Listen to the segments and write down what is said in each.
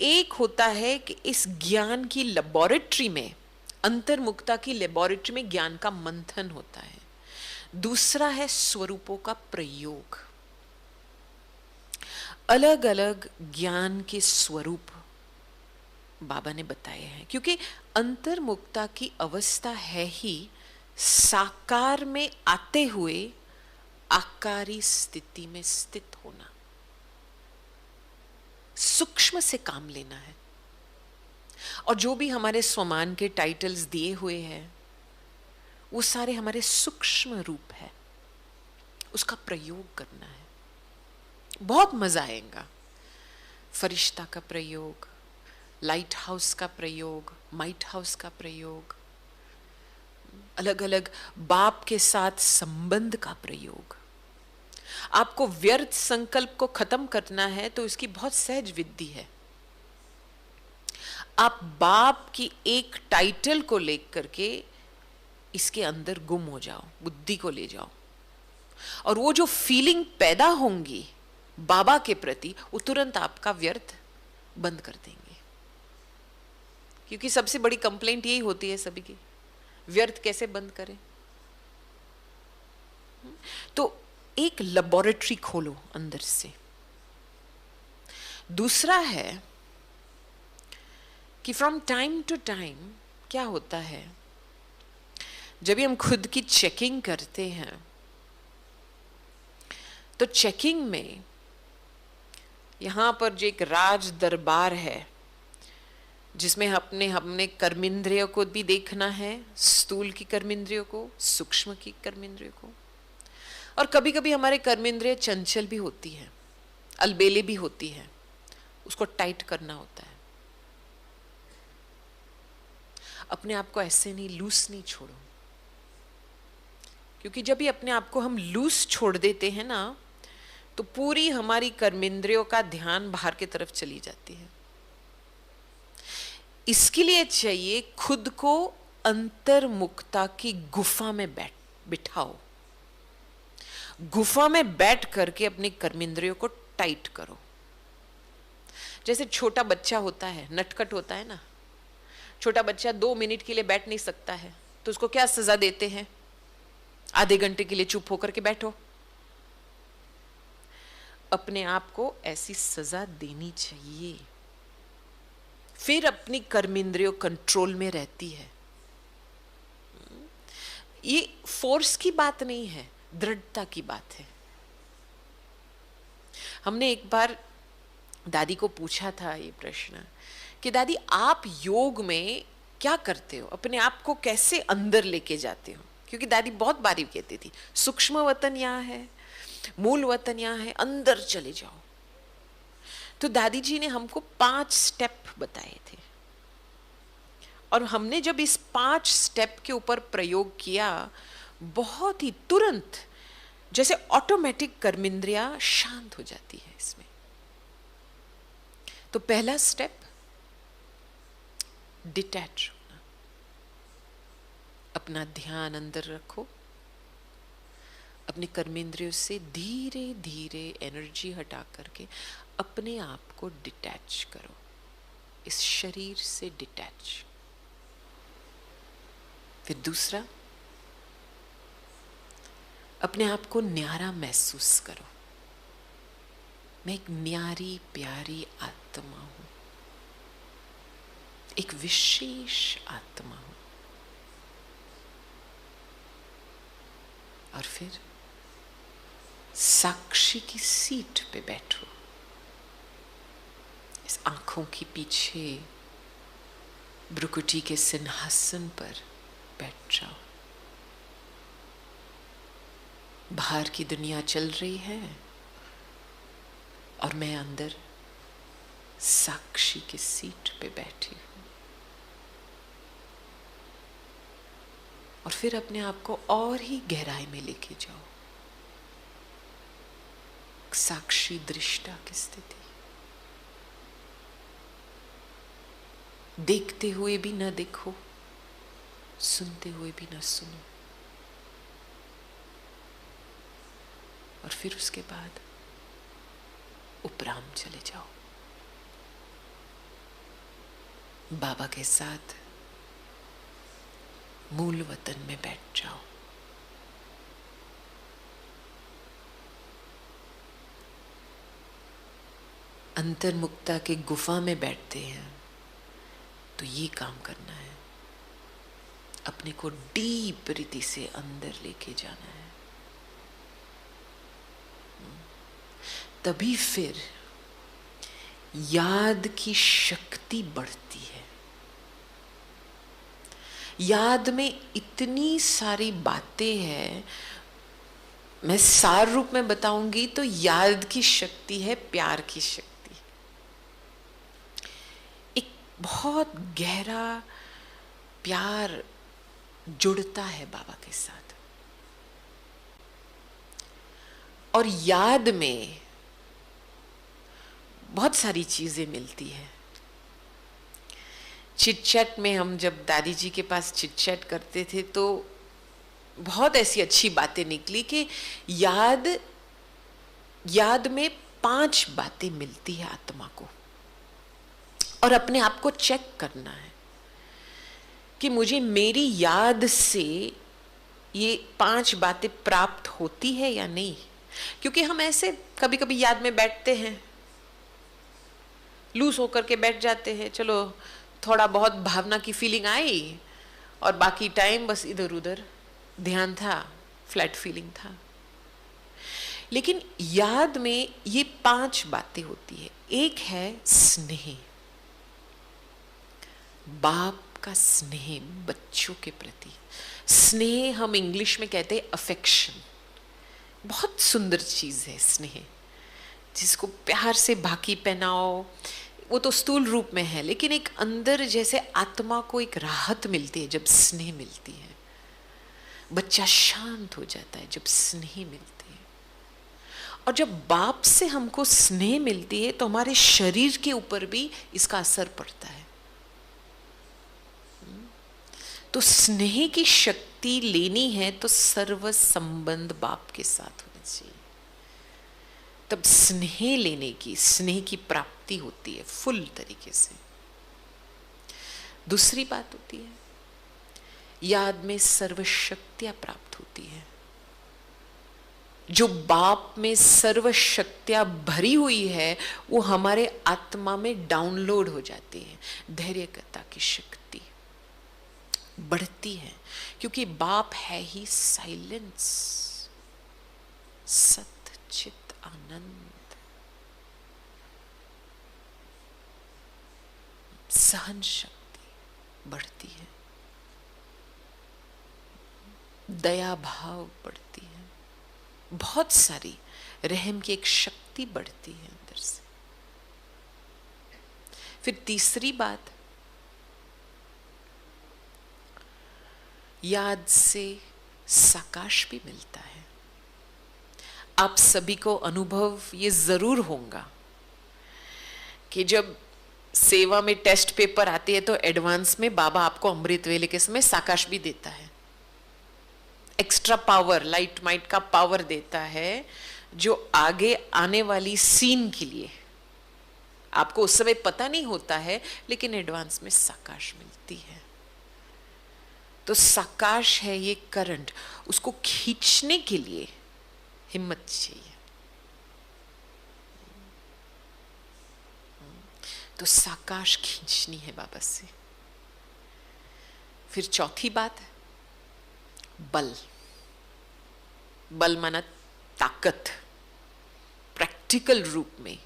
एक होता है कि इस ज्ञान की लेबोरेटरी में, अंतर्मुखता की लेबोरेटरी में ज्ञान का मंथन होता है। दूसरा है स्वरूपों का प्रयोग। अलग अलग ज्ञान के स्वरूप बाबा ने बताए हैं, क्योंकि अंतर्मुखता की अवस्था है ही साकार में आते हुए आकारी स्थिति में स्थित होना, सूक्ष्म से काम लेना है। और जो भी हमारे स्वमान के टाइटल्स दिए हुए हैं वो सारे हमारे सूक्ष्म रूप है, उसका प्रयोग करना है। बहुत मजा आएगा। फरिश्ता का प्रयोग, लाइट हाउस का प्रयोग, माइट हाउस का प्रयोग, अलग अलग बाप के साथ संबंध का प्रयोग। आपको व्यर्थ संकल्प को खत्म करना है तो इसकी बहुत सहज विधि है। आप बाप की एक टाइटल को लेकर के इसके अंदर गुम हो जाओ, बुद्धि को ले जाओ, और वो जो फीलिंग पैदा होंगी बाबा के प्रति वो तुरंत आपका व्यर्थ बंद कर देंगे। क्योंकि सबसे बड़ी कंप्लेंट यही होती है सभी की, व्यर्थ कैसे बंद करें। तो एक लेबोरेटरी खोलो अंदर से। दूसरा है कि फ्रॉम टाइम टू टाइम क्या होता है, जब भी हम खुद की चेकिंग करते हैं तो चेकिंग में यहां पर जो एक राज दरबार है जिसमें हमने कर्मेंद्रियों को भी देखना है, स्थूल की कर्मेंद्रियों को, सूक्ष्म की कर्मेंद्रियों को, और कभी कभी हमारे कर्मेंद्रिय चंचल भी होती है, अलबेले भी होती है, उसको टाइट करना होता है। अपने आप को ऐसे नहीं, लूज नहीं छोड़ो, क्योंकि जब भी अपने आप को हम लूज छोड़ देते हैं ना तो पूरी हमारी कर्मेंद्रियों का ध्यान बाहर की तरफ चली जाती है। इसके लिए चाहिए खुद को अंतर्मुखता की गुफा में बिठाओ। गुफा में बैठ करके अपने कर्मेंद्रियों को टाइट करो। जैसे छोटा बच्चा होता है, नटखट होता है ना, छोटा बच्चा 2 मिनट के लिए बैठ नहीं सकता है तो उसको क्या सजा देते हैं, आधे घंटे के लिए चुप होकर के बैठो। अपने आप को ऐसी सजा देनी चाहिए, फिर अपनी कर्मेंद्रियों कंट्रोल में रहती है। ये फोर्स की बात नहीं है, दृढ़ता की बात है। हमने एक बार दादी को पूछा था ये प्रश्न कि दादी आप योग में क्या करते हो, अपने आप को कैसे अंदर लेके जाते हो, क्योंकि दादी बहुत बारी कहती थी सूक्ष्म वतन यहाँ है, मूल वतन यहाँ है, अंदर चले जाओ। तो दादी जी ने हमको 5 स्टेप बताए थे, और हमने जब इस 5 स्टेप के ऊपर प्रयोग किया, बहुत ही तुरंत जैसे ऑटोमेटिक कर्मेंद्रिया शांत हो जाती है इसमें। तो पहला स्टेप, डिटैच होना। अपना ध्यान अंदर रखो, अपने कर्मेंद्रियों से धीरे धीरे एनर्जी हटा करके अपने आप को डिटैच करो, इस शरीर से डिटैच। फिर दूसरा, अपने आप को न्यारा महसूस करो। मैं एक न्यारी प्यारी आत्मा हूं, एक विशेष आत्मा हूं। और फिर साक्षी की सीट पे बैठो, इस आंखों के पीछे भ्रुकुटी के सिंहासन पर बैठ जाओ। बाहर की दुनिया चल रही है और मैं अंदर साक्षी की सीट पे बैठी हूं। और फिर अपने आप को और ही गहराई में लेके जाओ, साक्षी दृष्टा की स्थिति। देखते हुए भी न देखो, सुनते हुए भी न सुनो। और फिर उसके बाद उपराम चले जाओ। बाबा के साथ मूल वतन में बैठ जाओ। अंतर्मुक्ता के गुफा में बैठते हैं तो ये काम करना है, अपने को डीप रीति से अंदर लेके जाना है। तभी फिर याद की शक्ति बढ़ती है। याद में इतनी सारी बातें हैं, मैं सार रूप में बताऊंगी तो याद की शक्ति है प्यार की शक्ति। एक बहुत गहरा प्यार जुड़ता है बाबा के साथ। और याद में बहुत सारी चीजें मिलती है। चिट-चैट में हम जब दादी जी के पास चिट-चैट करते थे तो बहुत ऐसी अच्छी बातें निकली कि याद में 5 बातें मिलती है आत्मा को, और अपने आप को चेक करना है कि मुझे मेरी याद से ये 5 बातें प्राप्त होती है या नहीं। क्योंकि हम ऐसे कभी कभी याद में बैठते हैं, लूज होकर के बैठ जाते हैं, चलो थोड़ा बहुत भावना की फीलिंग आई और बाकी टाइम बस इधर उधर ध्यान था, फ्लैट फीलिंग था। लेकिन याद में ये 5 बातें होती है। एक है स्नेह, बाप का स्नेह बच्चों के प्रति। स्नेह हम इंग्लिश में कहते हैं अफेक्शन। बहुत सुंदर चीज है स्नेह, जिसको प्यार से बाकी पहनाओ, वो तो स्थूल रूप में है, लेकिन एक अंदर जैसे आत्मा को एक राहत मिलती है जब स्नेह मिलती है। बच्चा शांत हो जाता है जब स्नेह मिलती है। और जब बाप से हमको स्नेह मिलती है तो हमारे शरीर के ऊपर भी इसका असर पड़ता है। तो स्नेह की शक्ति लेनी है तो सर्व संबंध बाप के साथ होना चाहिए, तब स्नेह लेने की, स्नेह की प्राप्ति होती है फुल तरीके से। दूसरी बात होती है याद में सर्व शक्तियां प्राप्त होती है। जो बाप में सर्व शक्तियां भरी हुई है वो हमारे आत्मा में डाउनलोड हो जाती है। धैर्यता की शक्ति बढ़ती है, क्योंकि बाप है ही साइलेंस, सत चित आनंद। सहन शक्ति बढ़ती है, दया भाव बढ़ती है, बहुत सारी रहम की एक शक्ति बढ़ती है अंदर से। फिर तीसरी बात, याद से साकाश भी मिलता है। आप सभी को अनुभव ये जरूर होगा कि जब सेवा में टेस्ट पेपर आती है तो एडवांस में बाबा आपको अमृत वेले के समय साकाश भी देता है, एक्स्ट्रा पावर, लाइट माइट का पावर देता है, जो आगे आने वाली सीन के लिए आपको उस समय पता नहीं होता है, लेकिन एडवांस में साकाश मिलती है। तो साकाश है ये करंट, उसको खींचने के लिए हिम्मत चाहिए। तो साकाश खींचनी है बाबा से। फिर चौथी बात है बल। बल माना ताकत। प्रैक्टिकल रूप में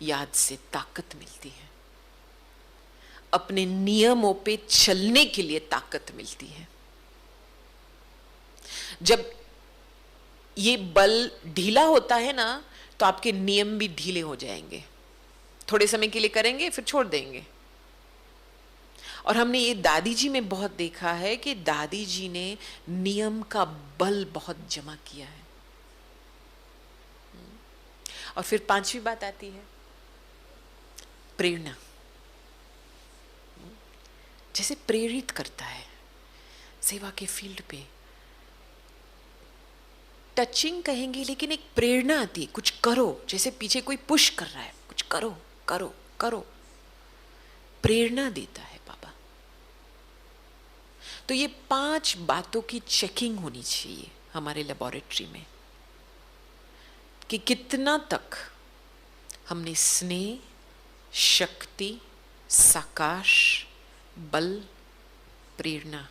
याद से ताकत मिलती है, अपने नियमों पे चलने के लिए ताकत मिलती है। जब ये बल ढीला होता है ना तो आपके नियम भी ढीले हो जाएंगे, थोड़े समय के लिए करेंगे फिर छोड़ देंगे। और हमने ये दादी जी में बहुत देखा है कि दादी जी ने नियम का बल बहुत जमा किया है। और फिर 5वीं बात आती है प्रेरणा। जैसे प्रेरित करता है सेवा के फील्ड पे, टचिंग कहेंगे लेकिन एक प्रेरणा आती है, कुछ करो, जैसे पीछे कोई पुश कर रहा है, कुछ करो करो करो। प्रेरणा देता है बाबा। तो ये 5 बातों की चेकिंग होनी चाहिए हमारे लेबोरेटरी में कि कितना तक हमने स्नेह, शक्ति, साकाश, बल, प्रेरणा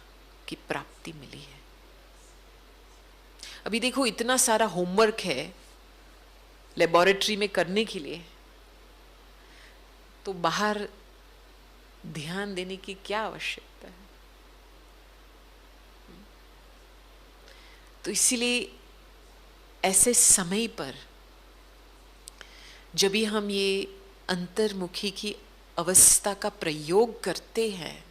की प्राप्ति मिली है। अभी देखो इतना सारा होमवर्क है लेबोरेटरी में करने के लिए, तो बाहर ध्यान देने की क्या आवश्यकता है? तो इसीलिए ऐसे समय पर जब भी हम ये अंतर्मुखी की अवस्था का प्रयोग करते हैं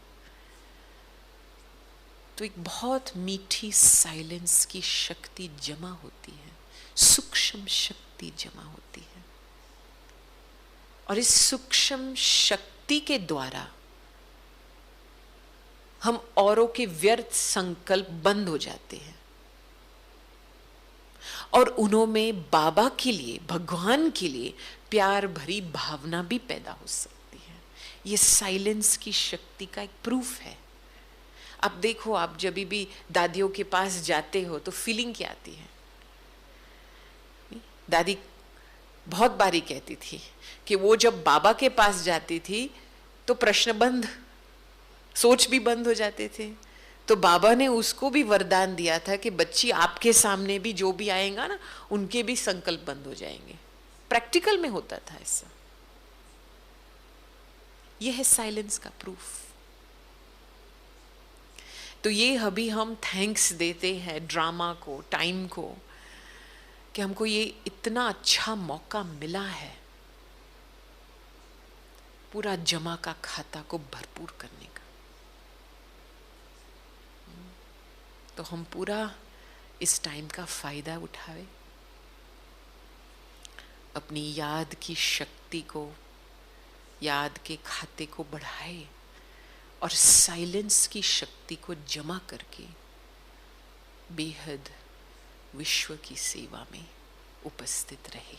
तो एक बहुत मीठी साइलेंस की शक्ति जमा होती है, सूक्ष्म शक्ति जमा होती है, और इस सूक्ष्म शक्ति के द्वारा हम औरों के व्यर्थ संकल्प बंद हो जाते हैं और उन्होंने बाबा के लिए, भगवान के लिए प्यार भरी भावना भी पैदा हो सकती है। ये साइलेंस की शक्ति का एक प्रूफ है। अब देखो, आप जब भी दादियों के पास जाते हो तो फीलिंग क्या आती है? दादी बहुत बारी कहती थी कि वो जब बाबा के पास जाती थी तो प्रश्न बंद, सोच भी बंद हो जाते थे। तो बाबा ने उसको भी वरदान दिया था कि बच्ची आपके सामने भी जो भी आएगा ना, उनके भी संकल्प बंद हो जाएंगे। प्रैक्टिकल में होता था ऐसा। यह है साइलेंस का प्रूफ। तो ये अभी हम थैंक्स देते हैं ड्रामा को, टाइम को, कि हमको ये इतना अच्छा मौका मिला है पूरा जमा का खाता को भरपूर करने का। तो हम पूरा इस टाइम का फायदा उठावे, अपनी याद की शक्ति को, याद के खाते को बढ़ाए और साइलेंस की शक्ति को जमा करके बेहद विश्व की सेवा में उपस्थित रहे।